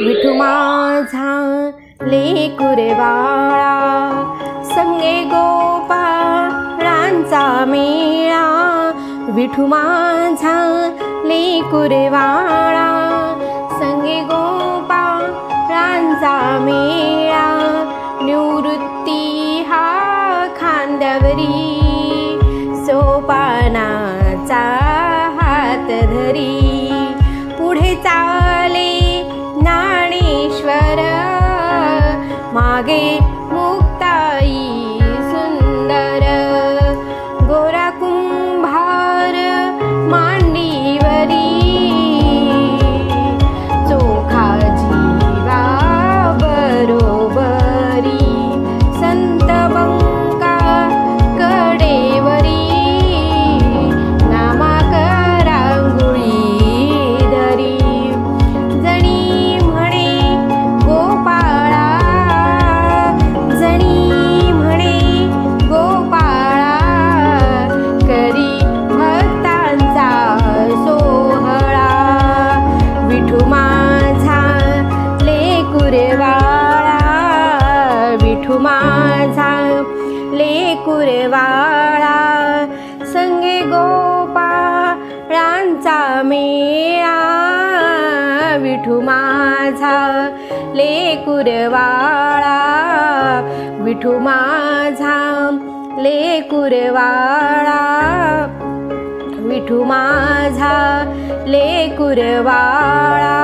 विठू माझा लेकुरवाळा, संगे गोपाळांचा मेळा। विठू माझा लेकुरवाळा, संगे गोपाळांचा मेळा। निवृत्ती हा खांद्यावरी, सोपानाचा हात धरी। पुढे चाले ज्ञानेश्वर, मागे मुक्ताई सुंदर। गोरा कुंभार मांडीवरी, चोखा जीवा बरोबरी। संत बंका कडेवरी, नामाकरांगुळी धरी। जणी म्हणे गोपाळा, जणी म्हणे गोपाळा, करी भक्तांचा सोहळा। विठू माझा लेकुरवाळा, विठू माझा लेकुरवाळा। संगे गोपाळांचा मेळा, विठू माझा लेकुरवाळा। विठू माझा लेकुरवाळा, विठू माझा लेकुरवाळा।